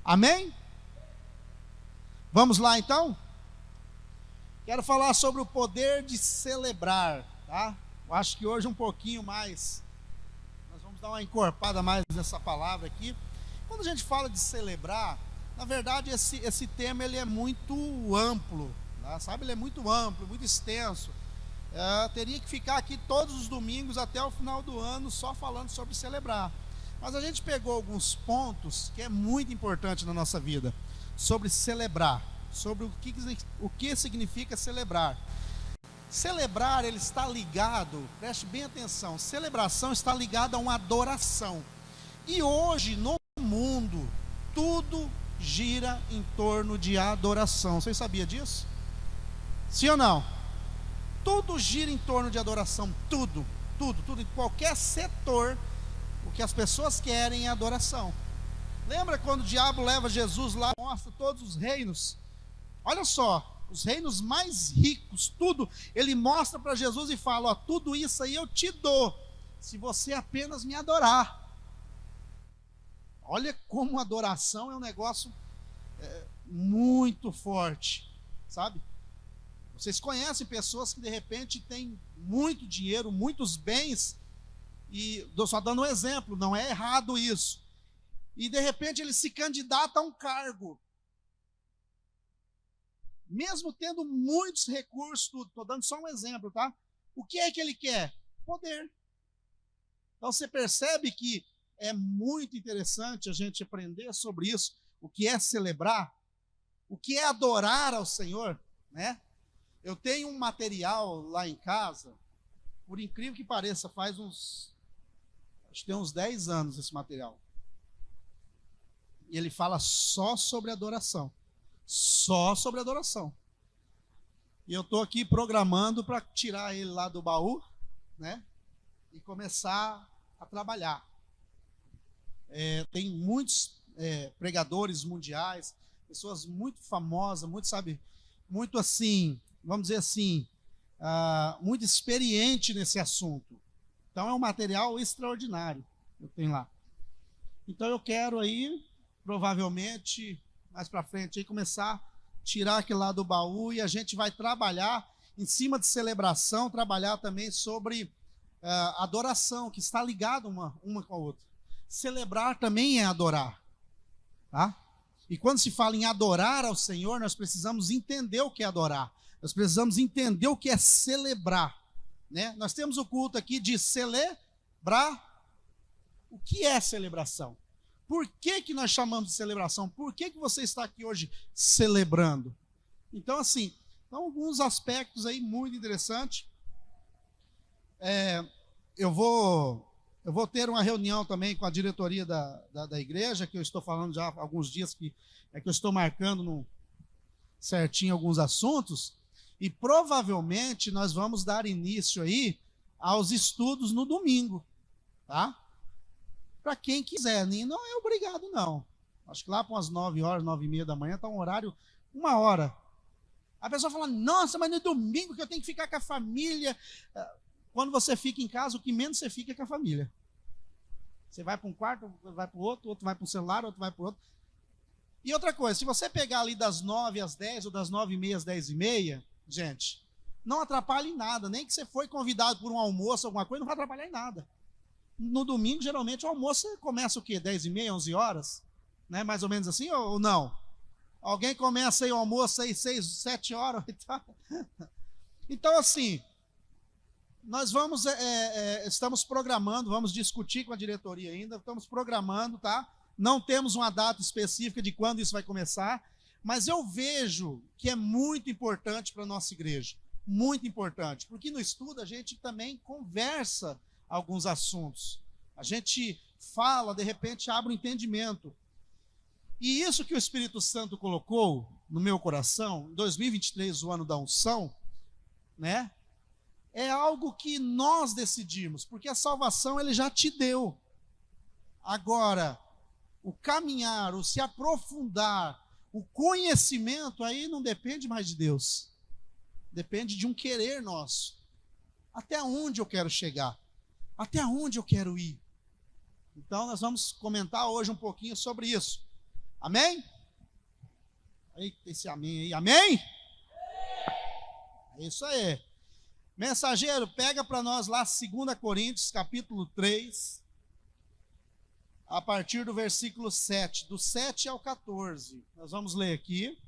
Amém? Vamos lá então? Quero falar sobre o poder de celebrar, tá? Eu acho que hoje um pouquinho mais, nós vamos dar uma encorpada mais nessa palavra aqui. Quando a gente fala de celebrar, na verdade esse tema ele é muito amplo, tá? Sabe? Ele é muito amplo, muito extenso. Teria que ficar aqui todos os domingos até o final do ano só falando sobre celebrar. Mas a gente pegou alguns pontos que é muito importante na nossa vida, sobre celebrar, sobre o que significa celebrar. Celebrar, ele está ligado, preste bem atenção, celebração está ligada a uma adoração. E hoje, no mundo, tudo gira em torno de adoração. Você sabia disso? Sim ou não? Tudo gira em torno de adoração, tudo, em qualquer setor, o que as pessoas querem é adoração. Lembra quando o diabo leva Jesus lá, mostra todos os reinos? Olha só, os reinos mais ricos, tudo, ele mostra para Jesus e fala, ó, tudo isso aí eu te dou, se você apenas me adorar. Olha como adoração é um negócio muito forte, sabe? Vocês conhecem pessoas que de repente têm muito dinheiro, muitos bens, e só dando um exemplo, não é errado isso, e de repente ele se candidata a um cargo, mesmo tendo muitos recursos, tudo. Estou dando só um exemplo, tá? O que é que ele quer? Poder. Então você percebe que é muito interessante a gente aprender sobre isso, o que é celebrar, o que é adorar ao Senhor, né? Eu tenho um material lá em casa, por incrível que pareça, acho que tem uns 10 anos esse material. E ele fala só sobre adoração. Só sobre adoração. E eu estou aqui programando para tirar ele lá do baú, né? E começar a trabalhar. Tem muitos pregadores mundiais, pessoas muito famosas, muito assim, vamos dizer assim, muito experiente nesse assunto. Então é um material extraordinário que eu tenho lá. Então eu quero aí, provavelmente, mais para frente, aí, começar a tirar aquilo lá do baú e a gente vai trabalhar em cima de celebração, trabalhar também sobre adoração, que está ligado uma com a outra. Celebrar também é adorar, tá? E quando se fala em adorar ao Senhor, nós precisamos entender o que é adorar. Nós precisamos entender o que é celebrar, né? Nós temos o culto aqui de celebrar. O que é celebração? Por que nós chamamos de celebração? Por que você está aqui hoje celebrando? Então, assim, alguns aspectos aí muito interessantes. Eu vou ter uma reunião também com a diretoria da igreja, que eu estou falando já há alguns dias, que eu estou marcando certinho alguns assuntos, e provavelmente nós vamos dar início aí aos estudos no domingo, tá? Para quem quiser, não é obrigado não. Acho que lá para umas 9 horas, 9h30 da manhã, está um horário, 1 hora. A pessoa fala, nossa, mas no domingo que eu tenho que ficar com a família. Quando você fica em casa, o que menos você fica é com a família. Você vai para um quarto, vai para o outro vai para um celular, outro vai para o outro. E outra coisa, se você pegar ali das 9 às 10 ou das 9h30 às 10h30, gente, não atrapalha em nada. Nem que você foi convidado por um almoço, alguma coisa, não vai atrapalhar em nada. No domingo, geralmente, o almoço começa o quê? 10h30, 11 horas? Né? Mais ou menos assim, ou não? Alguém começa aí o almoço aí 6, 7 horas? Então, assim, nós estamos programando, vamos discutir com a diretoria ainda, estamos programando, tá? Não temos uma data específica de quando isso vai começar, mas eu vejo que é muito importante para a nossa igreja, muito importante, porque no estudo a gente também conversa alguns assuntos, a gente fala, de repente abre o entendimento, e isso que o Espírito Santo colocou no meu coração, em 2023, o ano da unção, né, é algo que nós decidimos, porque a salvação ele já te deu. Agora, o caminhar, o se aprofundar, o conhecimento, aí não depende mais de Deus, depende de um querer nosso. Até onde eu quero chegar? Até onde eu quero ir? Então nós vamos comentar hoje um pouquinho sobre isso. Amém? Eita, esse amém aí. Amém? É isso aí. Mensageiro, pega para nós lá 2 Coríntios, capítulo 3, a partir do versículo 7, do 7 ao 14. Nós vamos ler aqui.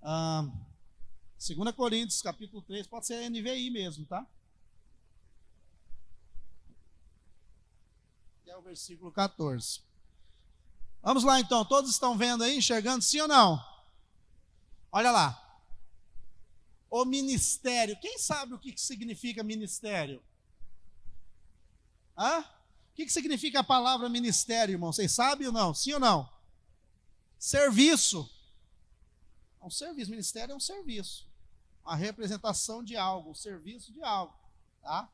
2 Coríntios, capítulo 3, pode ser NVI mesmo, tá? Que é o versículo 14. Vamos lá então, todos estão vendo aí, enxergando, sim ou não? Olha lá. O ministério. Quem sabe o que significa ministério? Hã? O que significa a palavra ministério, irmão? Vocês sabem ou não? Sim ou não? Serviço. É um serviço. Ministério é um serviço. Uma representação de algo, um serviço de algo. Tá?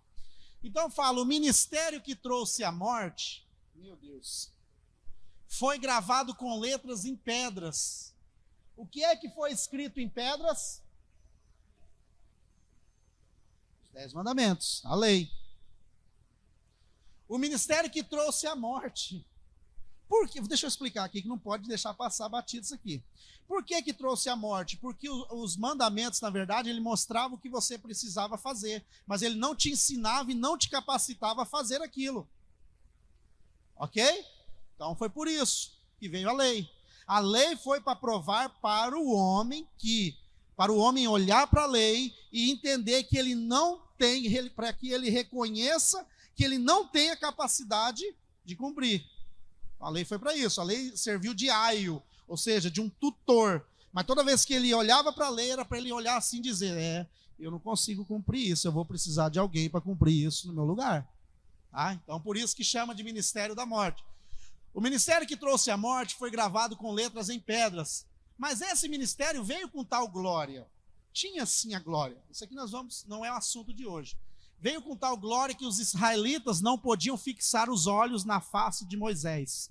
Então fala, o ministério que trouxe a morte, meu Deus, foi gravado com letras em pedras. O que é que foi escrito em pedras? 10 mandamentos, a lei. O ministério que trouxe a morte. Por quê? Deixa eu explicar aqui, que não pode deixar passar batido isso aqui. Por que trouxe a morte? Porque os mandamentos, na verdade, ele mostrava o que você precisava fazer, mas ele não te ensinava e não te capacitava a fazer aquilo. Ok? Então foi por isso que veio a lei. A lei foi para provar para o homem olhar para a lei e entender que ele não tem, para que ele reconheça que ele não tem a capacidade de cumprir. A lei foi para isso, a lei serviu de aio, ou seja, de um tutor. Mas toda vez que ele olhava para a lei, era para ele olhar assim e dizer, eu não consigo cumprir isso, eu vou precisar de alguém para cumprir isso no meu lugar. Tá? Então, por isso que chama de ministério da morte. O ministério que trouxe a morte foi gravado com letras em pedras. Mas esse ministério veio com tal glória. Tinha sim a glória. Isso aqui não é o assunto de hoje. Veio com tal glória que os israelitas não podiam fixar os olhos na face de Moisés,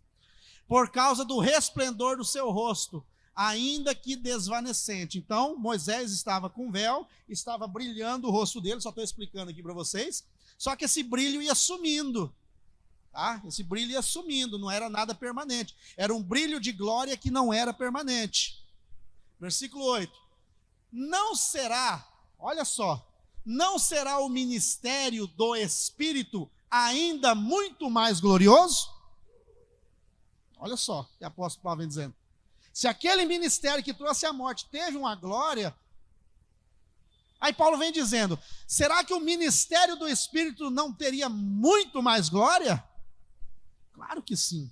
por causa do resplendor do seu rosto, ainda que desvanecente. Então, Moisés estava com véu, estava brilhando o rosto dele, só estou explicando aqui para vocês, só que esse brilho ia sumindo. Tá? Esse brilho ia sumindo, não era nada permanente. Era um brilho de glória que não era permanente. Versículo 8. Não será, olha só, não será o ministério do Espírito ainda muito mais glorioso? Olha só o que o apóstolo Paulo vem dizendo. Se aquele ministério que trouxe a morte teve uma glória, aí Paulo vem dizendo, será que o ministério do Espírito não teria muito mais glória? Claro que sim.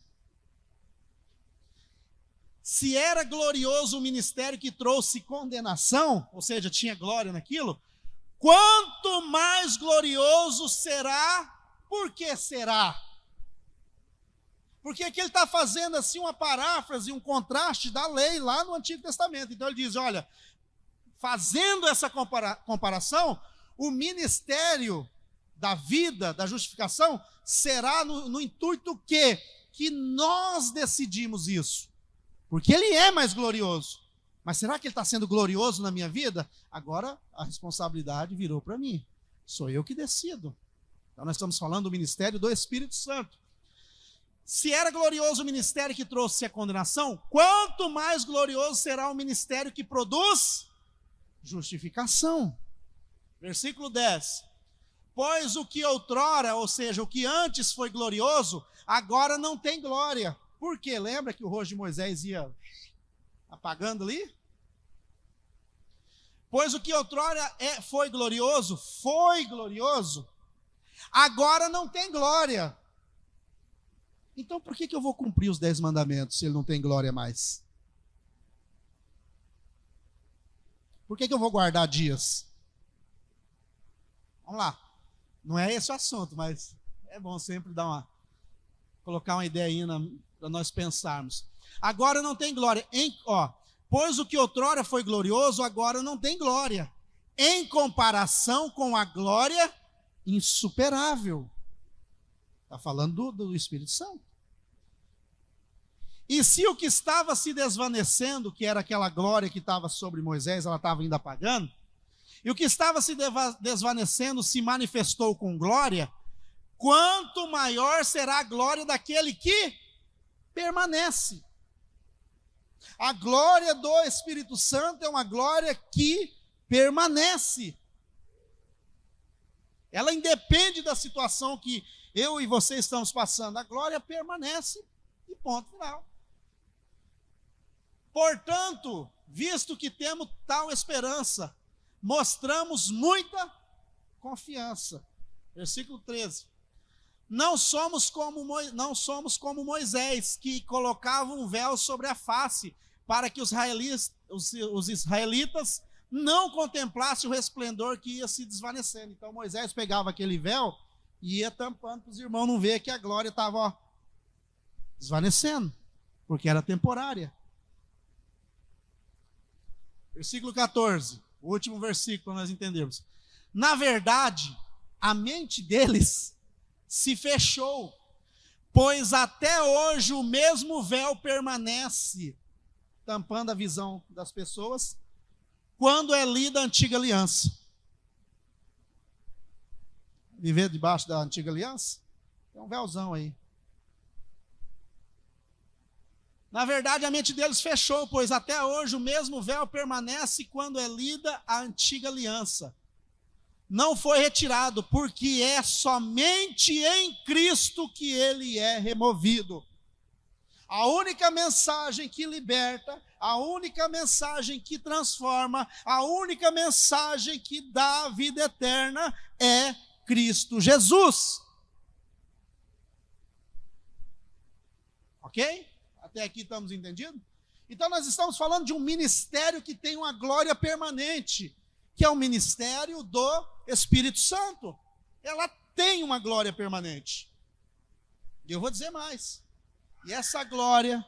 Se era glorioso o ministério que trouxe condenação, ou seja, tinha glória naquilo, quanto mais glorioso será, por que será? Porque aqui ele está fazendo assim uma paráfrase, um contraste da lei lá no Antigo Testamento. Então ele diz, olha, fazendo essa comparação, o ministério da vida, da justificação, será no intuito que nós decidimos isso. Porque ele é mais glorioso. Mas será que ele está sendo glorioso na minha vida? Agora a responsabilidade virou para mim. Sou eu que decido. Então nós estamos falando do ministério do Espírito Santo. Se era glorioso o ministério que trouxe a condenação, quanto mais glorioso será o ministério que produz justificação. Versículo 10. Pois o que outrora, ou seja, o que antes foi glorioso, agora não tem glória. Por quê? Lembra que o rosto de Moisés ia apagando ali? Pois o que outrora foi glorioso, agora não tem glória. Então por que eu vou cumprir os 10 mandamentos se ele não tem glória mais? Por que eu vou guardar dias? Vamos lá. Não é esse o assunto, mas é bom sempre colocar uma ideia para nós pensarmos. Agora não tem glória. Pois o que outrora foi glorioso, agora não tem glória, em comparação com a glória insuperável. Está falando do Espírito Santo. E se o que estava se desvanecendo, que era aquela glória que estava sobre Moisés, ela estava ainda apagando, e o que estava se desvanecendo se manifestou com glória, quanto maior será a glória daquele que permanece. A glória do Espírito Santo é uma glória que permanece. Ela independe da situação que eu e você estamos passando. A glória permanece e ponto final. Portanto, visto que temos tal esperança, mostramos muita confiança. Versículo 13. Não somos como Moisés, que colocava um véu sobre a face, para que os israelitas não contemplassem o resplendor que ia se desvanecendo. Então Moisés pegava aquele véu e ia tampando para os irmãos não ver que a glória estava desvanecendo, porque era temporária. Versículo 14, o último versículo para nós entendermos. Na verdade, a mente deles se fechou, pois até hoje o mesmo véu permanece, tampando a visão das pessoas, quando é lida a antiga aliança. Viver debaixo da antiga aliança? Tem um véuzão aí. Na verdade, a mente deles fechou, pois até hoje o mesmo véu permanece quando é lida a antiga aliança. Não foi retirado, porque é somente em Cristo que ele é removido. A única mensagem que liberta, a única mensagem que transforma, a única mensagem que dá a vida eterna é Cristo Jesus. Ok? Até aqui estamos entendidos? Então nós estamos falando de um ministério que tem uma glória permanente, que é o ministério do Espírito Santo. Ela tem uma glória permanente. E eu vou dizer mais. E essa glória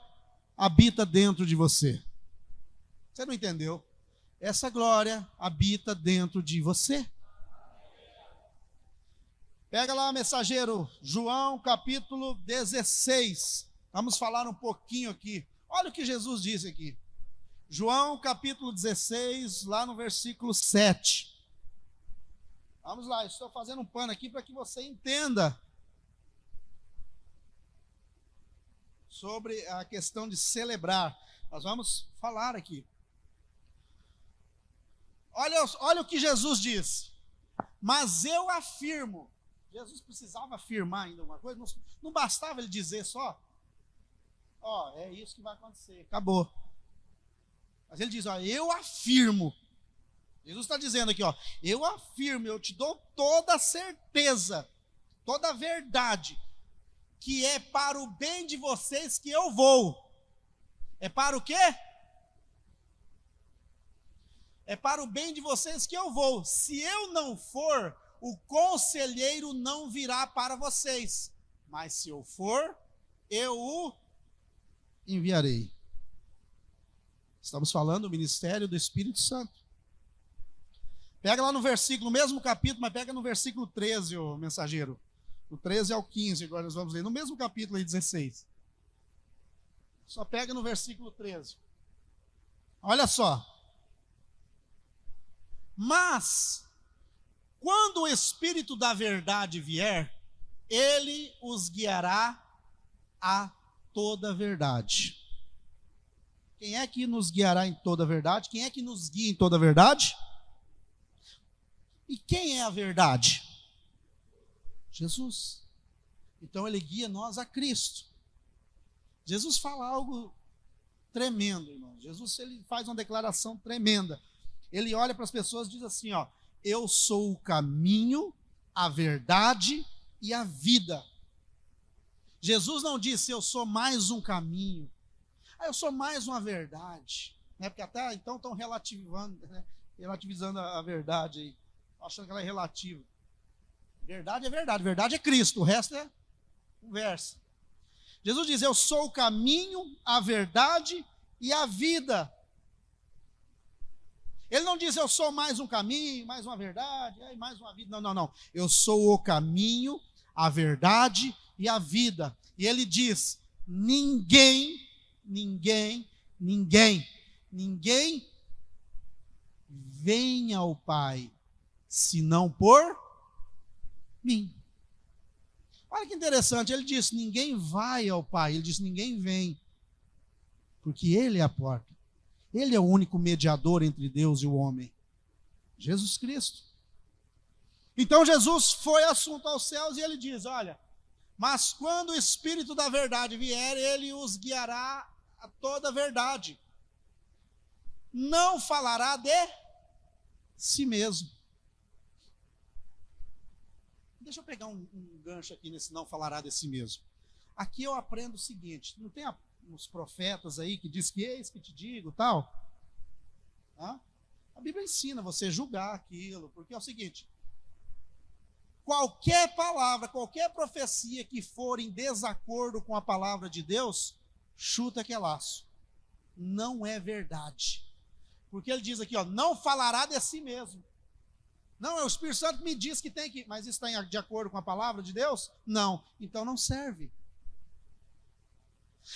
habita dentro de você. Você não entendeu? Essa glória habita dentro de você. Pega lá, mensageiro, João capítulo 16. Vamos falar um pouquinho aqui. Olha o que Jesus disse aqui. João capítulo 16, lá no versículo 7. Vamos lá, estou fazendo um pano aqui para que você entenda sobre a questão de celebrar. Nós vamos falar aqui. Olha o que Jesus diz. Mas eu afirmo. Jesus precisava afirmar ainda uma coisa. Não bastava ele dizer só. É isso que vai acontecer. Acabou. Mas ele diz, eu afirmo. Jesus está dizendo aqui, eu afirmo, eu te dou toda a certeza, toda a verdade, que é para o bem de vocês que eu vou. É para o quê? É para o bem de vocês que eu vou. Se eu não for, o conselheiro não virá para vocês. Mas se eu for, eu o enviarei. Estamos falando do ministério do Espírito Santo. Pega lá no versículo, no mesmo capítulo, mas pega no versículo 13, ô mensageiro. Do 13 ao 15, agora nós vamos ler. No mesmo capítulo aí, 16. Só pega no versículo 13. Olha só. Mas, quando o Espírito da verdade vier, ele os guiará a toda a verdade. Quem é que nos guiará em toda a verdade? Quem é que nos guia em toda a verdade? E quem é a verdade? Jesus. Então ele guia nós a Cristo. Jesus fala algo tremendo, irmão. Jesus, ele faz uma declaração tremenda. Ele olha para as pessoas e diz assim, eu sou o caminho, a verdade e a vida. Jesus não disse, eu sou mais um caminho. Eu sou mais uma verdade. Porque até então estão relativizando a verdade aí. Achando que ela é relativa. Verdade é verdade, verdade é Cristo, o resto é conversa. Jesus diz, eu sou o caminho, a verdade e a vida. Ele não diz, eu sou mais um caminho, mais uma verdade, mais uma vida. Não. Eu sou o caminho, a verdade e a vida. E ele diz, ninguém vem ao Pai, senão por mim. Olha que interessante, ele diz, ninguém vai ao Pai, ele diz, ninguém vem. porque ele é a porta. Ele é o único mediador entre Deus e o homem. Jesus Cristo. Então Jesus foi assunto aos céus e ele diz, olha, mas quando o Espírito da verdade vier, ele os guiará a toda a verdade. Não falará de si mesmo. Deixa eu pegar um gancho aqui nesse não falará de si mesmo. Aqui eu aprendo o seguinte, não tem uns profetas aí que diz que eis que te digo, tal? A Bíblia ensina você julgar aquilo, porque é o seguinte, qualquer palavra, qualquer profecia que for em desacordo com a palavra de Deus, chuta que é laço. Não é verdade. Porque ele diz aqui, ó, não falará de si mesmo. Não, é o Espírito Santo que me diz que tem que... Mas isso está de acordo com a palavra de Deus? Não. Então não serve.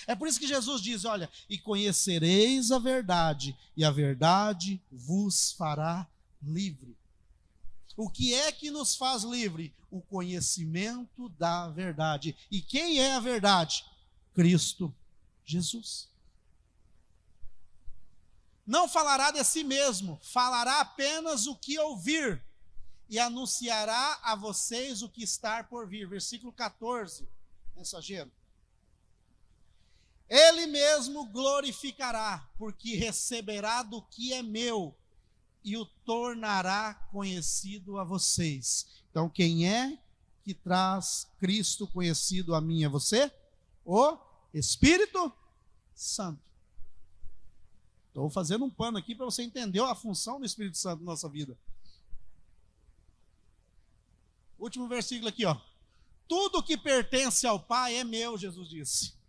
É por isso que Jesus diz, olha, e conhecereis a verdade, e a verdade vos fará livre. O que é que nos faz livre? O conhecimento da verdade. E quem é a verdade? Cristo Jesus. Não falará de si mesmo, falará apenas o que ouvir, e anunciará a vocês o que está por vir. Versículo 14, mensageiro. Ele mesmo glorificará, porque receberá do que é meu, e o tornará conhecido a vocês. Então, quem é que traz Cristo conhecido a mim e a você? O Espírito Santo. Estou fazendo um pano aqui para você entender a função do Espírito Santo na nossa vida. Último versículo aqui, ó. Tudo que pertence ao Pai é meu, Jesus disse.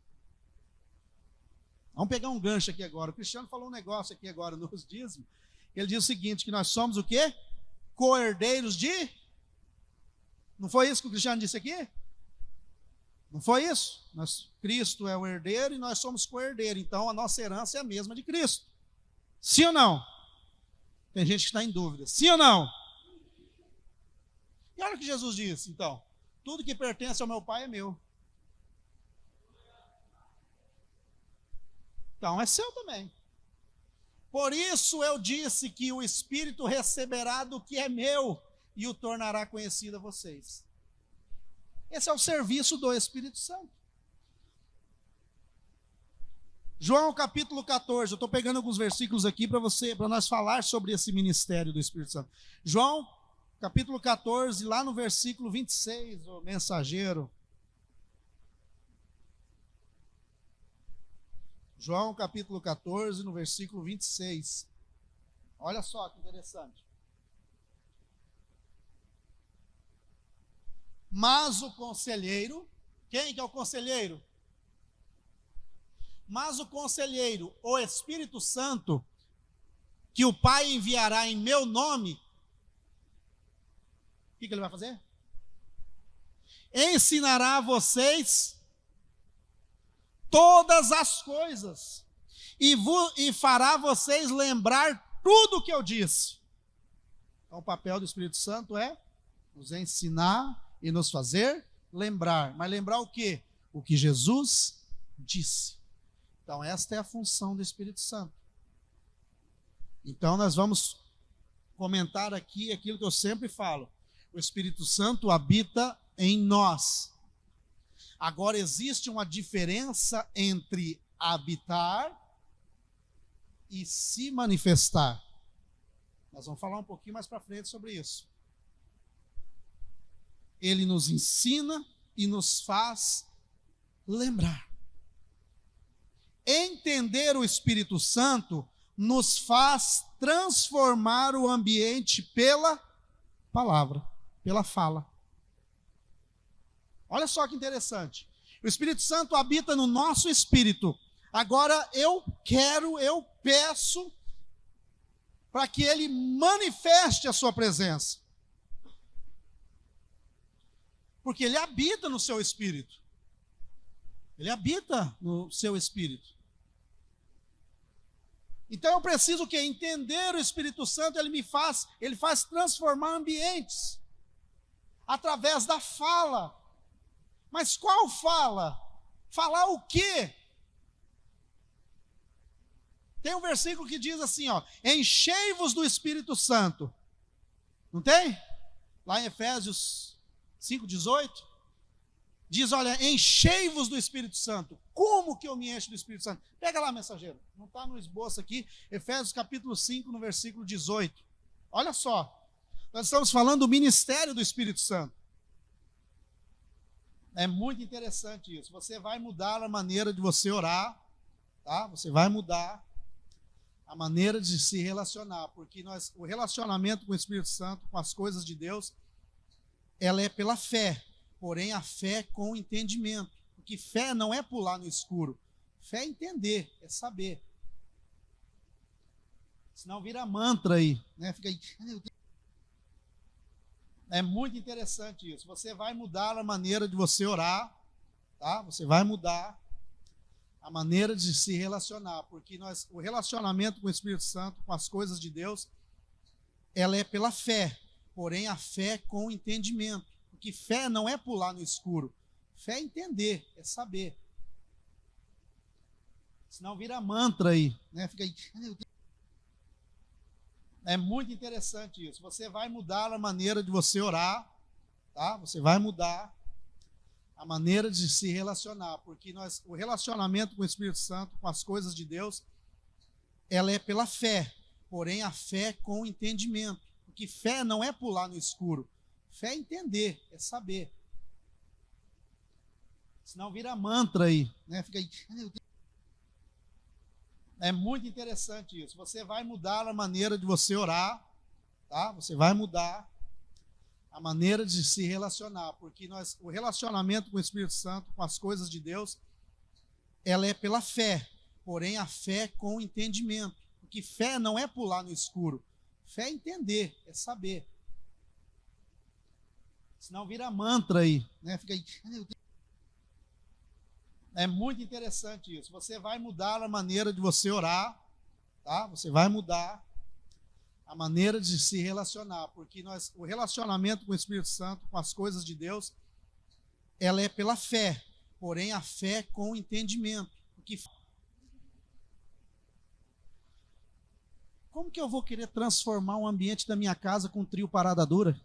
Vamos pegar um gancho aqui agora. O Cristiano falou um negócio aqui agora nos dízimos. Ele diz o seguinte, que nós somos o quê? Co-herdeiros de... Não foi isso que o Cristiano disse aqui? Não foi isso? Cristo é o herdeiro e nós somos co-herdeiros. Então a nossa herança é a mesma de Cristo. Sim ou não? Tem gente que está em dúvida. Sim ou não? E olha o que Jesus disse, então. Tudo que pertence ao meu Pai é meu. Então é seu também. Por isso eu disse que o Espírito receberá do que é meu e o tornará conhecido a vocês. Esse é o serviço do Espírito Santo. João capítulo 14, eu estou pegando alguns versículos aqui para nós falar sobre esse ministério do Espírito Santo. João capítulo 14, lá no versículo 26, o mensageiro. João capítulo 14, no versículo 26. Olha só que interessante. Mas o conselheiro, quem que é o conselheiro? Mas o conselheiro, o Espírito Santo, que o Pai enviará em meu nome, o que ele vai fazer? Ensinará a vocês todas as coisas e fará vocês lembrar tudo o que eu disse. Então o papel do Espírito Santo é nos ensinar e nos fazer lembrar. Mas lembrar o quê? O que Jesus disse. Então esta é a função do Espírito Santo. Então nós vamos comentar aqui aquilo que eu sempre falo. O Espírito Santo habita em nós. Agora existe uma diferença entre habitar e se manifestar. Nós vamos falar um pouquinho mais para frente sobre isso. Ele nos ensina e nos faz lembrar. Entender o Espírito Santo nos faz transformar o ambiente pela palavra, pela fala. Olha só que interessante. O Espírito Santo habita no nosso espírito. Agora eu peço para que ele manifeste a sua presença. Porque ele habita no seu espírito. Ele habita no seu espírito. Então eu preciso que entender o Espírito Santo, ele faz transformar ambientes através da fala. Mas qual fala? Falar o quê? Tem um versículo que diz assim, ó, enchei-vos do Espírito Santo. Não tem? Lá em Efésios 5:18, diz, olha, enchei-vos do Espírito Santo. Como que eu me encho do Espírito Santo? Pega lá, mensageiro. Não está no esboço aqui. Efésios capítulo 5, no versículo 18. Olha só. Nós estamos falando do ministério do Espírito Santo. É muito interessante isso. Você vai mudar a maneira de você orar, tá? Você vai mudar a maneira de se relacionar, porque o relacionamento com o Espírito Santo, com as coisas de Deus, ela é pela fé, porém a fé com entendimento, porque fé não é pular no escuro, fé é entender, é saber. Senão vira mantra aí, né? Fica aí. É muito interessante isso. Você vai mudar a maneira de você orar, tá? Você vai mudar a maneira de se relacionar, porque o relacionamento com o Espírito Santo, com as coisas de Deus, ela é pela fé, porém a fé com entendimento, porque fé não é pular no escuro, fé é entender, é saber. Senão vira mantra aí, né? Fica aí. É muito interessante isso. Você vai mudar a maneira de você orar, tá? Você vai mudar a maneira de se relacionar, porque o relacionamento com o Espírito Santo, com as coisas de Deus, ela é pela fé, porém a fé com entendimento, porque fé não é pular no escuro, fé é entender, é saber. Senão vira mantra aí, né? Fica aí. É muito interessante isso. Você vai mudar a maneira de você orar, tá? Você vai mudar a maneira de se relacionar, porque o relacionamento com o Espírito Santo, com as coisas de Deus, ela é pela fé, porém a fé com entendimento, porque fé não é pular no escuro, fé é entender, é saber. Senão vira mantra aí, né? Fica aí. É muito interessante isso. Você vai mudar a maneira de você orar, tá? Você vai mudar a maneira de se relacionar, porque o relacionamento com o Espírito Santo, com as coisas de Deus, ela é pela fé, porém a fé com entendimento. Porque como que eu vou querer transformar o ambiente da minha casa com um trio parada dura?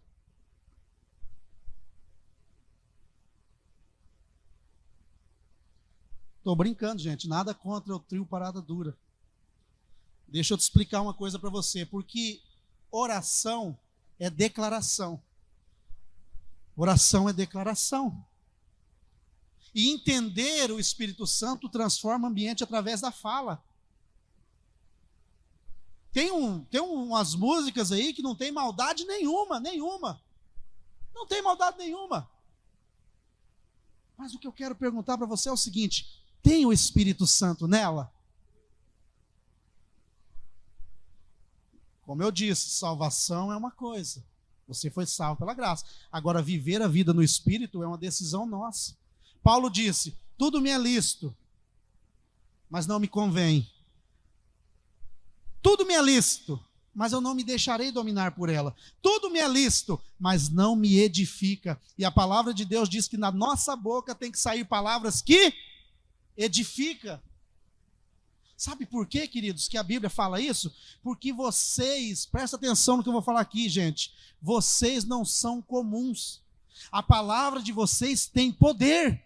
Estou brincando, gente, nada contra o trio parada dura. Deixa eu te explicar uma coisa para você, porque oração é declaração. Oração é declaração. E entender o Espírito Santo transforma o ambiente através da fala. Tem umas músicas aí que não tem maldade nenhuma. Não tem maldade nenhuma. Mas o que eu quero perguntar para você é o seguinte: tem o Espírito Santo nela? Como eu disse, salvação é uma coisa. Você foi salvo pela graça. Agora, viver a vida no Espírito é uma decisão nossa. Paulo disse, tudo me é lícito, mas não me convém. Tudo me é lícito, mas eu não me deixarei dominar por ela. Tudo me é lícito, mas não me edifica. E a palavra de Deus diz que na nossa boca tem que sair palavras que edifica. Sabe por quê, queridos, que a Bíblia fala isso? Porque vocês, presta atenção no que eu vou falar aqui, gente, vocês não são comuns. A palavra de vocês tem poder.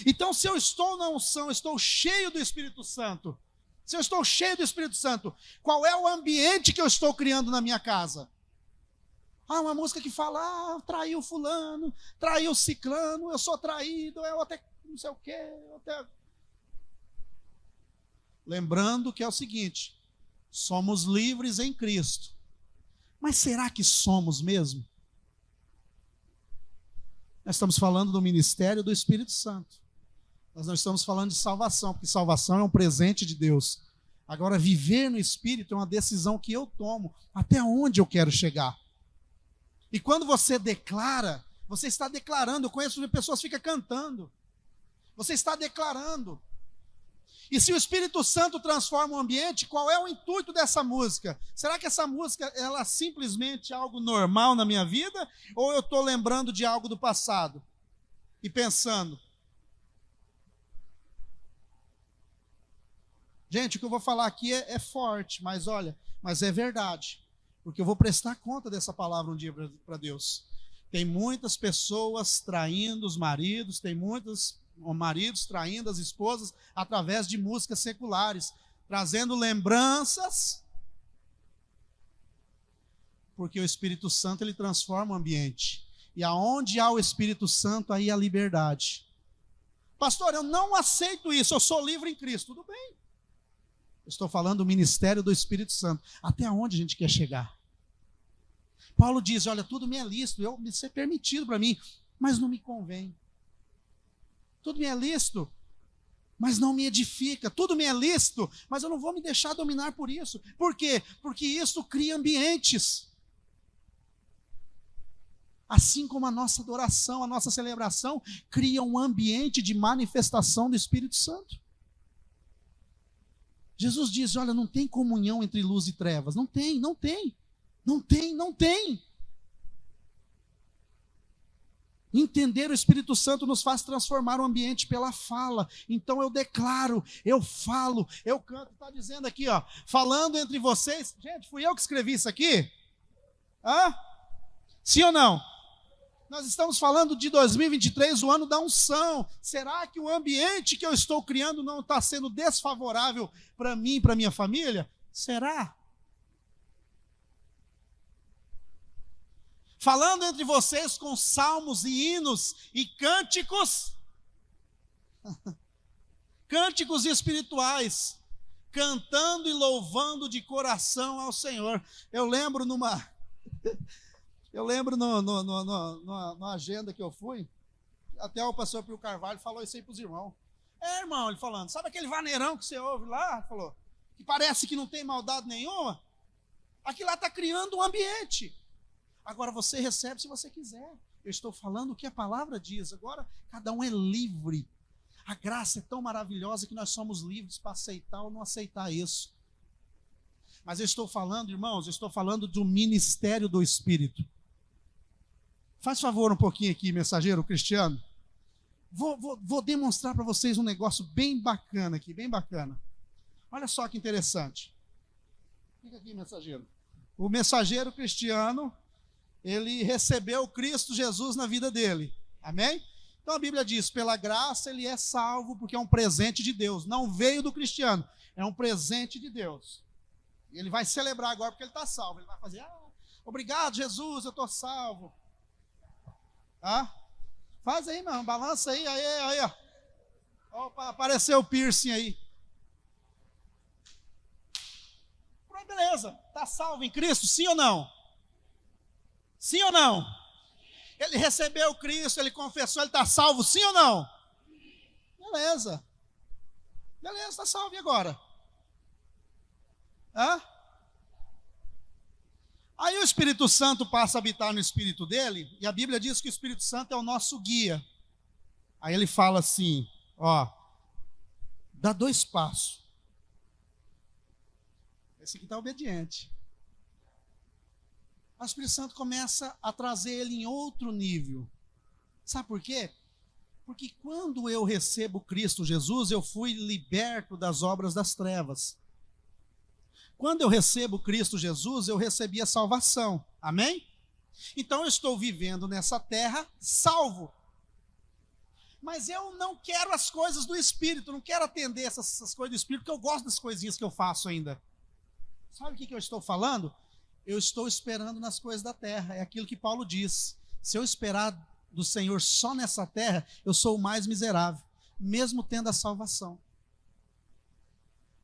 Então, se eu estou na unção, estou cheio do Espírito Santo. Se eu estou cheio do Espírito Santo, qual é o ambiente que eu estou criando na minha casa? Ah, uma música que fala, traiu fulano, traiu ciclano, eu sou traído, eu até não sei o quê, eu até... Lembrando que é o seguinte, somos livres em Cristo. Mas será que somos mesmo? Nós estamos falando do ministério do Espírito Santo. Nós não estamos falando de salvação, porque salvação é um presente de Deus. Agora, viver no Espírito é uma decisão que eu tomo, até onde eu quero chegar. E quando você declara, você está declarando. Eu conheço pessoas que ficam cantando. Você está declarando. E se o Espírito Santo transforma o ambiente, qual é o intuito dessa música? Será que essa música ela é simplesmente algo normal na minha vida? Ou eu estou lembrando de algo do passado? E pensando, Gente, o que eu vou falar aqui é forte, mas olha, mas é verdade. Porque eu vou prestar conta dessa palavra um dia para Deus. Tem muitas pessoas traindo os maridos, tem muitos maridos traindo as esposas através de músicas seculares, trazendo lembranças, porque o Espírito Santo ele transforma o ambiente. E aonde há o Espírito Santo, aí há liberdade. Pastor, eu não aceito isso, eu sou livre em Cristo. Tudo bem. Estou falando do ministério do Espírito Santo. Até onde a gente quer chegar? Paulo diz, olha, tudo me é lícito, isso é permitido para mim, mas não me convém. Tudo me é lícito, mas não me edifica. Tudo me é lícito, mas eu não vou me deixar dominar por isso. Por quê? Porque isso cria ambientes. Assim como a nossa adoração, a nossa celebração, cria um ambiente de manifestação do Espírito Santo. Jesus diz, olha, não tem comunhão entre luz e trevas. Não tem. Entender o Espírito Santo nos faz transformar o ambiente pela fala. Então eu declaro, eu falo, eu canto. Está dizendo aqui, ó, falando entre vocês. Gente, fui eu que escrevi isso aqui? Hã? Sim ou não? Nós estamos falando de 2023, o ano da unção. Será que o ambiente que eu estou criando não está sendo desfavorável para mim e para minha família? Será? Falando entre vocês com salmos e hinos e cânticos, cânticos espirituais, cantando e louvando de coração ao Senhor. Eu lembro numa agenda que eu fui, até o pastor Pio Carvalho falou isso aí para os irmãos. Irmão, ele falando, sabe aquele vaneirão que você ouve lá? Falou, que parece que não tem maldade nenhuma? Aquilo lá está criando um ambiente. Agora você recebe se você quiser. Eu estou falando o que a palavra diz. Agora cada um é livre. A graça é tão maravilhosa que nós somos livres para aceitar ou não aceitar isso. Mas eu estou falando, irmãos, eu estou falando do ministério do Espírito. Faz favor um pouquinho aqui, mensageiro Cristiano. Vou demonstrar para vocês um negócio bem bacana aqui, bem bacana. Olha só que interessante. Fica aqui, mensageiro. O mensageiro Cristiano, ele recebeu Cristo Jesus na vida dele. Amém? Então a Bíblia diz, pela graça ele é salvo porque é um presente de Deus. Não veio do Cristiano, é um presente de Deus. E ele vai celebrar agora porque ele está salvo. Ele vai fazer, obrigado Jesus, eu estou salvo. Faz aí, mano, balança aí, aí, ó. Opa, apareceu o piercing aí. Pronto, beleza, está salvo em Cristo, sim ou não? Sim ou não? Ele recebeu Cristo, ele confessou, ele está salvo, sim ou não? Beleza. Beleza, está salvo, e agora? Aí o Espírito Santo passa a habitar no espírito dele, e a Bíblia diz que o Espírito Santo é o nosso guia. Aí ele fala assim, dá 2 passos. Esse aqui está obediente. O Espírito Santo começa a trazer ele em outro nível. Sabe por quê? Porque quando eu recebo Cristo Jesus, eu fui liberto das obras das trevas. Quando eu recebo Cristo Jesus, eu recebi a salvação. Amém? Então eu estou vivendo nessa terra salvo. Mas eu não quero as coisas do Espírito, não quero atender essas coisas do Espírito, porque eu gosto das coisinhas que eu faço ainda. Sabe o que eu estou falando? Eu estou esperando nas coisas da terra. É aquilo que Paulo diz. Se eu esperar do Senhor só nessa terra, eu sou o mais miserável, mesmo tendo a salvação.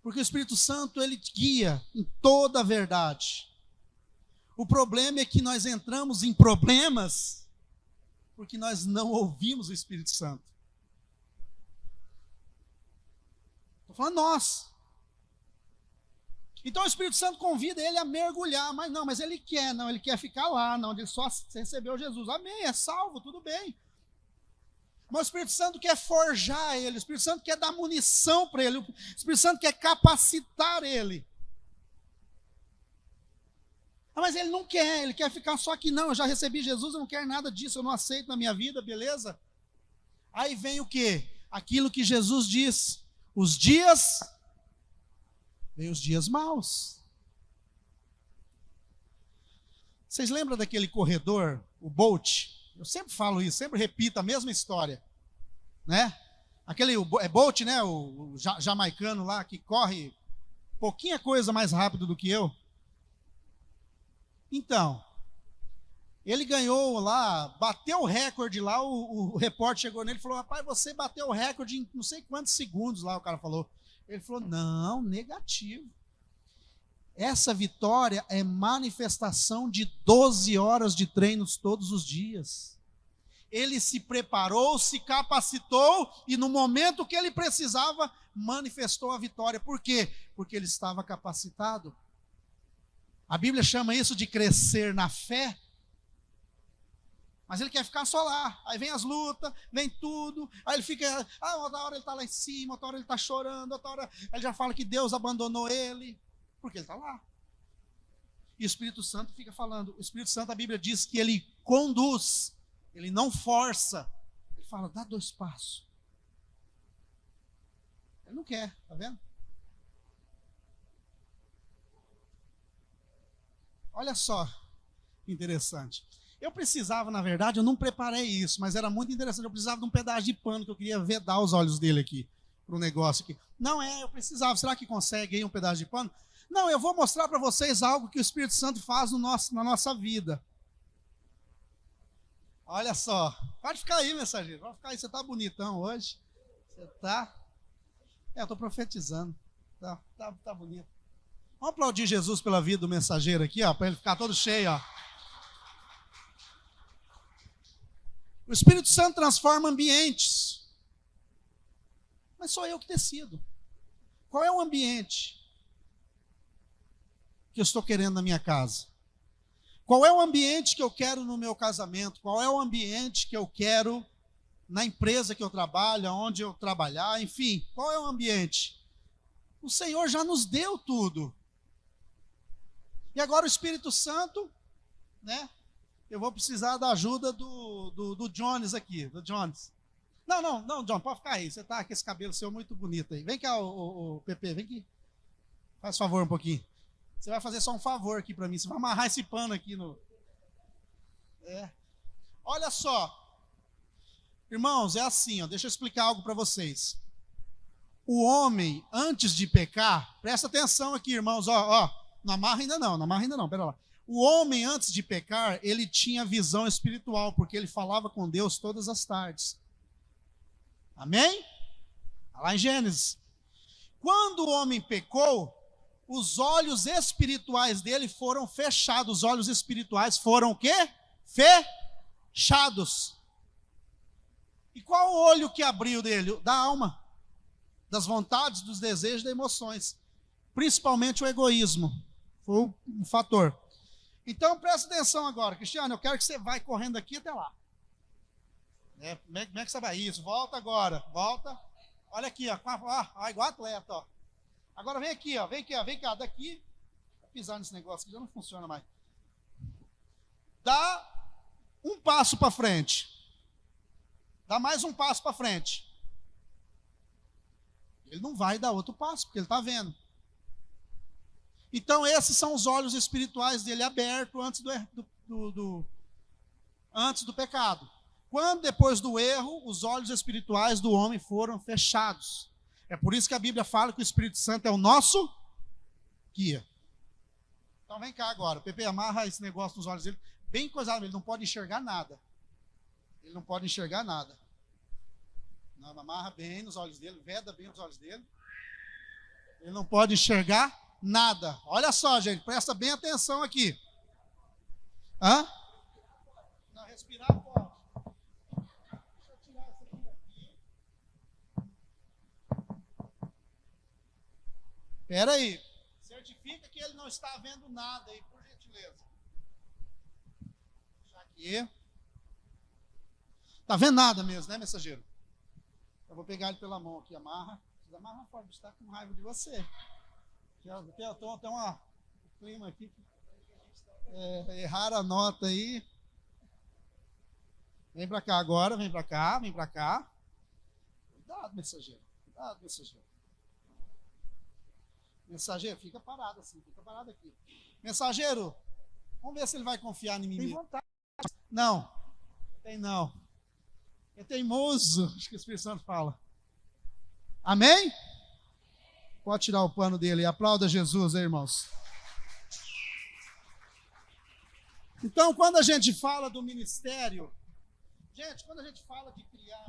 Porque o Espírito Santo, ele guia em toda a verdade. O problema é que nós entramos em problemas porque nós não ouvimos o Espírito Santo. Estou falando nós. Então o Espírito Santo convida ele a mergulhar, mas ele quer ficar lá, não, ele só recebeu Jesus. Amém, é salvo, tudo bem. Mas o Espírito Santo quer forjar ele, o Espírito Santo quer dar munição para ele, o Espírito Santo quer capacitar ele. Mas ele não quer, ele quer ficar só aqui, não, eu já recebi Jesus, eu não quero nada disso, eu não aceito na minha vida, beleza? Aí vem o quê? Aquilo que Jesus diz, os dias vem os dias maus. Vocês lembram daquele corredor, o Bolt? Eu sempre falo isso, sempre repito a mesma história, né? É Bolt, né? O jamaicano lá que corre pouquinha coisa mais rápido do que eu. Então, ele ganhou lá, bateu o recorde lá, o repórter chegou nele e falou, rapaz, você bateu o recorde em não sei quantos segundos lá, o cara falou. Ele falou, não, negativo. Essa vitória é manifestação de 12 horas de treinos todos os dias. Ele se preparou, se capacitou e no momento que ele precisava, manifestou a vitória. Por quê? Porque ele estava capacitado. A Bíblia chama isso de crescer na fé. Mas ele quer ficar só lá. Aí vem as lutas, vem tudo. Aí ele fica, outra hora ele está lá em cima, outra hora ele está chorando, outra hora ele já fala que Deus abandonou ele. Porque ele está lá. E o Espírito Santo fica falando. O Espírito Santo, a Bíblia diz que ele conduz, ele não força. Ele fala, dá 2 passos. Ele não quer, tá vendo? Olha só que interessante. Eu precisava, na verdade, eu não preparei isso, mas era muito interessante. Eu precisava de um pedaço de pano que eu queria vedar os olhos dele aqui, para o negócio aqui. Não eu precisava. Será que consegue aí um pedaço de pano? Não, eu vou mostrar para vocês algo que o Espírito Santo faz na nossa vida. Olha só. Pode ficar aí, mensageiro. Pode ficar aí. Você está bonitão hoje. Você está. Eu estou profetizando. Tá bonito. Vamos aplaudir Jesus pela vida do mensageiro aqui, ó, para ele ficar todo cheio, ó. O Espírito Santo transforma ambientes. Mas sou eu que decido. Qual é o ambiente que eu estou querendo na minha casa? Qual é o ambiente que eu quero no meu casamento? Qual é o ambiente que eu quero na empresa que eu trabalho, onde eu trabalhar, enfim, qual é o ambiente? O Senhor já nos deu tudo. E agora o Espírito Santo, né? Eu vou precisar da ajuda do Jones aqui, do Jones. Não, John, pode ficar aí. Você está com esse cabelo seu muito bonito aí. Vem cá, o Pepe, vem aqui. Faz favor um pouquinho. Você vai fazer só um favor aqui para mim. Você vai amarrar esse pano aqui no... Olha só. Irmãos, é assim, ó, deixa eu explicar algo para vocês. O homem, antes de pecar, presta atenção aqui, irmãos, ó, não amarra ainda não, pera lá. O homem, antes de pecar, ele tinha visão espiritual, porque ele falava com Deus todas as tardes. Amém? Lá em Gênesis. Quando o homem pecou, os olhos espirituais dele foram fechados. Os olhos espirituais foram o quê? Fechados. E qual o olho que abriu dele? Da alma. Das vontades, dos desejos, das emoções. Principalmente o egoísmo. Foi um fator. Então, presta atenção agora. Cristiano, eu quero que você vá correndo aqui até lá. Como é que você vai? Isso, volta agora. Volta. Olha aqui, ó, igual atleta, ó. Agora vem aqui, ó. Vem cá. Daqui. Vou pisar nesse negócio que já não funciona mais. Dá um passo para frente. Dá mais um passo para frente. Ele não vai dar outro passo, porque ele está vendo. Então, esses são os olhos espirituais dele abertos antes do pecado. Quando, depois do erro, os olhos espirituais do homem foram fechados. É por isso que a Bíblia fala que o Espírito Santo é o nosso guia. Então, vem cá agora. O Pepe amarra esse negócio nos olhos dele. Bem coisado, ele não pode enxergar nada. Ele não pode enxergar nada. Não, amarra bem nos olhos dele, veda bem os olhos dele. Ele não pode enxergar nada. Olha só, gente, presta bem atenção aqui. Não, respirar pode. Deixa eu tirar isso aqui daqui. Espera aí. Certifica que ele não está vendo nada aí, por gentileza. Deixa aqui. Tá vendo nada mesmo, né, mensageiro? Eu vou pegar ele pela mão aqui, amarra. Amarra fora, está com raiva de você. Tem um clima aqui. Erraram a nota aí. Vem para cá agora, vem para cá. Cuidado, mensageiro. Mensageiro, fica parado assim, fica parado aqui. Mensageiro, vamos ver se ele vai confiar em mim. Tem vontade. Não, tem não. É teimoso, acho que o Espírito Santo fala. Amém? Pode tirar o pano dele. Aplauda Jesus, hein, irmãos. Então, quando a gente fala do ministério, gente, quando a gente fala de criar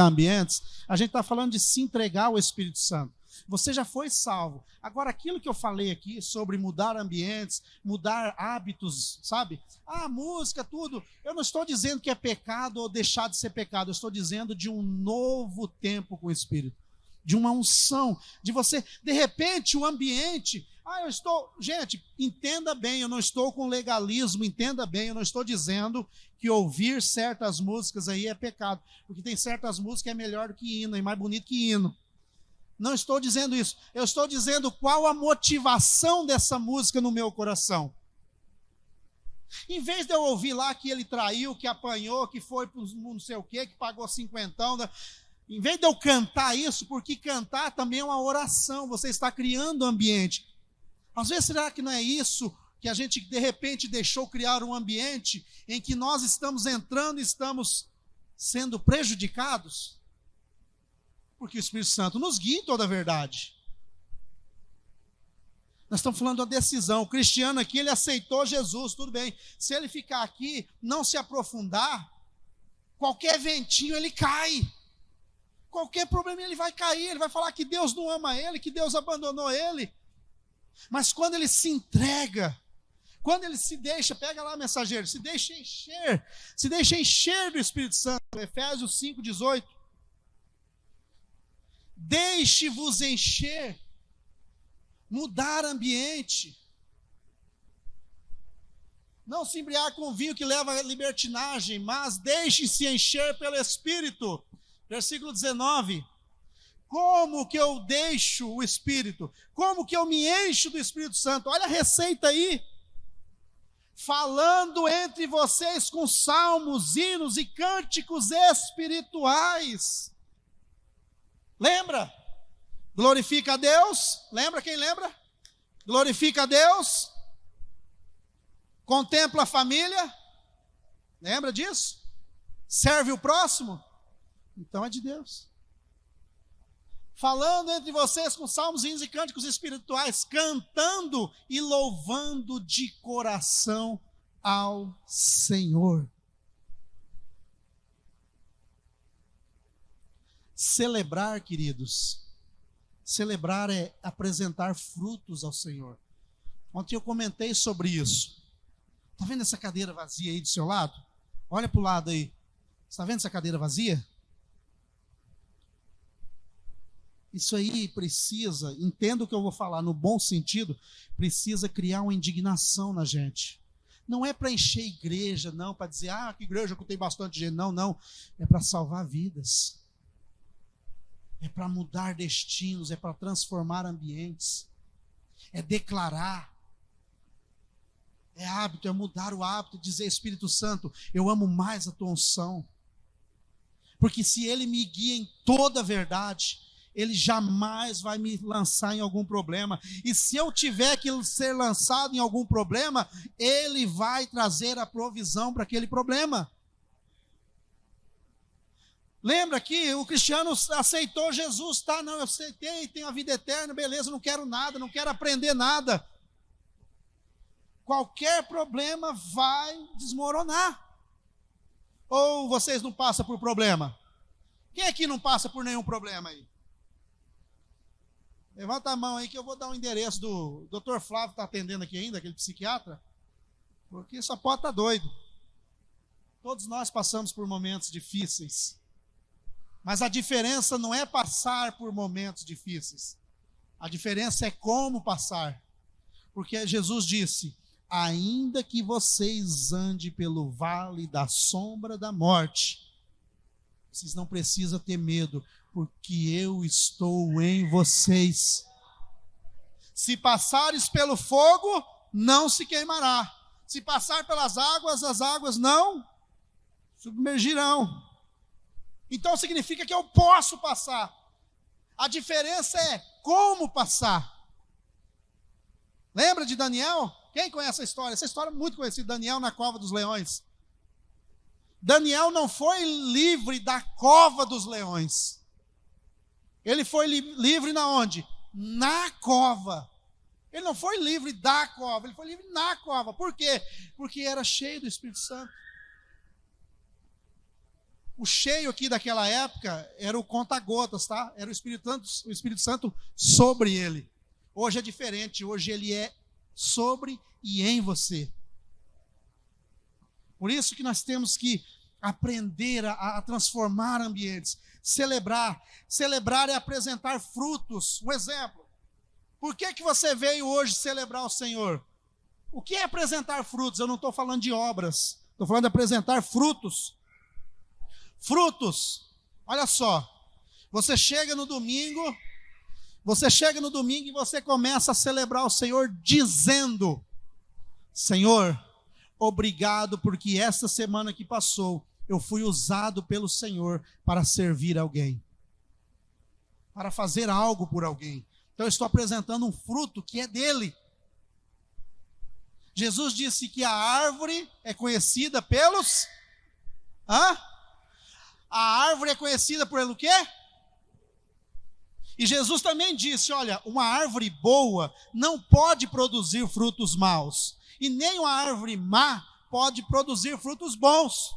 ambientes, a gente está falando de se entregar ao Espírito Santo. Você já foi salvo. Agora, aquilo que eu falei aqui sobre mudar ambientes, mudar hábitos, sabe? Música, tudo. Eu não estou dizendo que é pecado ou deixar de ser pecado. Eu estou dizendo de um novo tempo com o Espírito. De uma unção. De você, de repente, o ambiente... Gente, entenda bem, eu não estou com legalismo, entenda bem, eu não estou dizendo que ouvir certas músicas aí é pecado. Porque tem certas músicas que é melhor do que hino, e mais bonito que hino. Não estou dizendo isso. Eu estou dizendo qual a motivação dessa música no meu coração. Em vez de eu ouvir lá que ele traiu, que apanhou, que foi para não sei o quê, que pagou 50, em vez de eu cantar isso, porque cantar também é uma oração, você está criando um ambiente. Às vezes, será que não é isso que a gente, de repente, deixou criar um ambiente em que nós estamos entrando e estamos sendo prejudicados? Porque o Espírito Santo nos guia em toda a verdade. Nós estamos falando da decisão. O cristiano aqui, ele aceitou Jesus, tudo bem. Se ele ficar aqui, não se aprofundar, qualquer ventinho ele cai. Qualquer problema ele vai cair, ele vai falar que Deus não ama ele, que Deus abandonou ele. Mas quando ele se entrega, quando ele se deixa, pega lá, mensageiro, se deixa encher do Espírito Santo, Efésios 5:18. Deixe-vos encher, mudar ambiente. Não se embriagar com vinho que leva à libertinagem, mas deixe-se encher pelo Espírito. Versículo 19. Como que eu deixo o Espírito? Como que eu me encho do Espírito Santo? Olha a receita aí. Falando entre vocês com salmos, hinos e cânticos espirituais. Lembra? Glorifica a Deus. Lembra? Quem lembra? Glorifica a Deus. Contempla a família. Lembra disso? Serve o próximo. Então é de Deus. Falando entre vocês com salmos, hinos e cânticos espirituais, cantando e louvando de coração ao Senhor. Celebrar, queridos, celebrar é apresentar frutos ao Senhor. Ontem eu comentei sobre isso. Está vendo essa cadeira vazia aí do seu lado? Olha para o lado aí. Está vendo essa cadeira vazia? Isso aí precisa, entenda o que eu vou falar no bom sentido, precisa criar uma indignação na gente. Não é para encher igreja, não, para dizer, que igreja que tem bastante gente. Não, não. É para salvar vidas. É para mudar destinos, é para transformar ambientes. É declarar. É hábito, é mudar o hábito, dizer, Espírito Santo, eu amo mais a tua unção. Porque se ele me guia em toda a verdade, ele jamais vai me lançar em algum problema. E se eu tiver que ser lançado em algum problema, ele vai trazer a provisão para aquele problema. Lembra que o cristiano aceitou Jesus, tá? Não, eu aceitei, tenho a vida eterna, beleza, não quero nada, não quero aprender nada. Qualquer problema vai desmoronar. Ou vocês não passam por problema? Quem aqui não passa por nenhum problema aí? Levanta a mão aí que eu vou dar o endereço do Dr. Flávio, está atendendo aqui ainda, aquele psiquiatra, porque só pode estar doido. Todos nós passamos por momentos difíceis, mas a diferença não é passar por momentos difíceis, a diferença é como passar, porque Jesus disse, ainda que vocês andem pelo vale da sombra da morte, vocês não precisam ter medo, porque eu estou em vocês. Se passares pelo fogo, não se queimará. Se passar pelas águas, as águas não submergirão. Então significa que eu posso passar. A diferença é como passar. Lembra de Daniel? Quem conhece a história? Essa história é muito conhecida, Daniel na cova dos leões. Daniel não foi livre da cova dos leões. Ele foi livre na onde? Na cova. Ele não foi livre da cova, ele foi livre na cova. Por quê? Porque era cheio do Espírito Santo. O cheio aqui daquela época era o conta-gotas, tá? Era o Espírito Santo sobre ele. Hoje é diferente, hoje ele é sobre e em você. Por isso que nós temos que aprender a transformar ambientes, celebrar. Celebrar é apresentar frutos. Um exemplo. Por que você veio hoje celebrar o Senhor? O que é apresentar frutos? Eu não estou falando de obras, estou falando de apresentar frutos. Frutos, olha só, você chega no domingo e você começa a celebrar o Senhor dizendo: Senhor, obrigado porque essa semana que passou, eu fui usado pelo Senhor para servir alguém, para fazer algo por alguém. Então eu estou apresentando um fruto que é dele. Jesus disse que a árvore é conhecida pelos... A árvore é conhecida pelo quê? E Jesus também disse, olha, uma árvore boa não pode produzir frutos maus. E nem uma árvore má pode produzir frutos bons.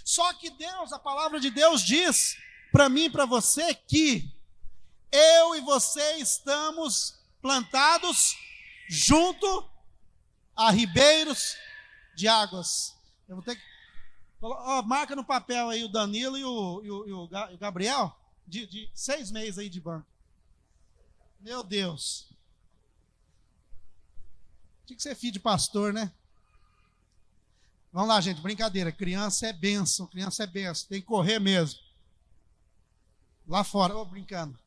Só que Deus, a palavra de Deus diz para mim e para você que eu e você estamos plantados junto a ribeiros de águas. Eu vou ter que... marca no papel aí o Danilo e o Gabriel, de 6 meses aí de banco. Meu Deus. Tinha que ser filho de pastor, né? Vamos lá, gente, brincadeira. Criança é bênção, tem que correr mesmo. Lá fora, tô brincando.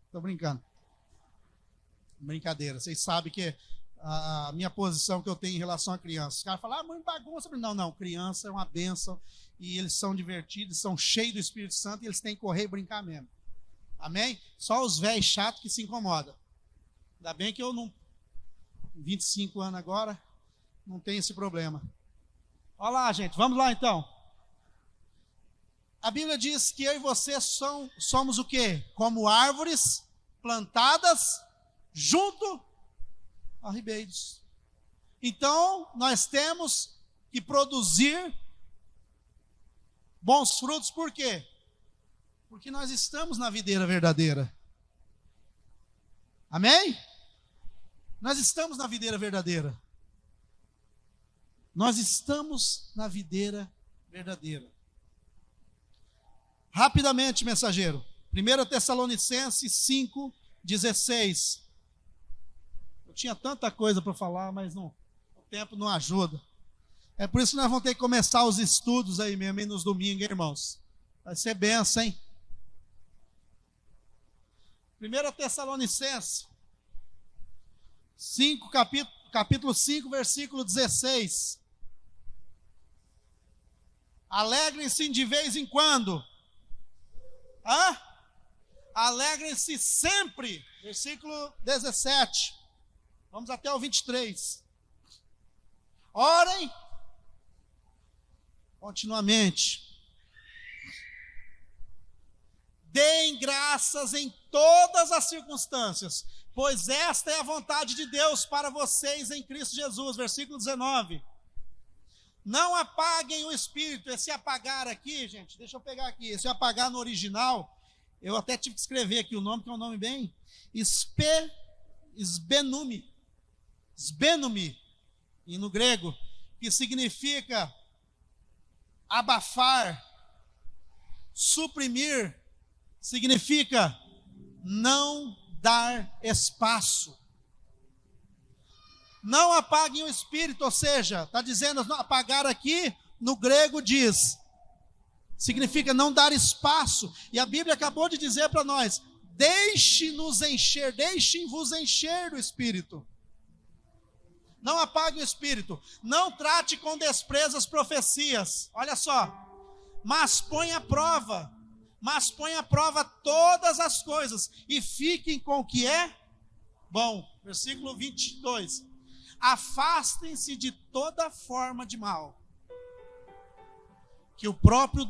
Brincadeira, vocês sabem que a minha posição que eu tenho em relação a criança. Os caras falam, mãe, bagunça. Não, criança é uma bênção e eles são divertidos, são cheios do Espírito Santo e eles têm que correr e brincar mesmo. Amém? Só os velhos chatos que se incomodam. Ainda bem que eu não, 25 anos agora, não tenho esse problema. Olha lá, gente, vamos lá então. A Bíblia diz que eu e você somos o quê? Como árvores plantadas junto a ribeiros. Então, nós temos que produzir bons frutos, por quê? Porque nós estamos na videira verdadeira. Amém? Nós estamos na videira verdadeira. Nós estamos na videira verdadeira. Rapidamente, mensageiro. 1 Tessalonicenses 5:16. Eu tinha tanta coisa para falar, mas o tempo não ajuda. É por isso que nós vamos ter que começar os estudos aí mesmo, nos domingos, hein, irmãos? Vai ser benção, hein? 1 Tessalonicenses 5, capítulo 5, versículo 16. Alegrem-se de vez em quando. Alegrem-se sempre. Versículo 17. Vamos até o 23. Orem continuamente. Deem graças em todas as circunstâncias, pois esta é a vontade de Deus para vocês em Cristo Jesus. Versículo 19. Não apaguem o espírito. Esse apagar aqui, gente, deixa eu pegar aqui. Esse apagar no original, eu até tive que escrever aqui o nome, que é um nome bem... Sbenumi, e no grego, que significa abafar, suprimir, significa não dar espaço. Não apaguem o espírito, ou seja, está dizendo, apagar aqui, no grego significa não dar espaço. E a Bíblia acabou de dizer para nós, deixem-vos encher do Espírito. Não apague o Espírito. Não trate com desprezo as profecias. Olha só. Mas põe à prova mas põe à prova todas as coisas e fiquem com o que é bom. Versículo 22. Afastem-se de toda forma de mal, que o próprio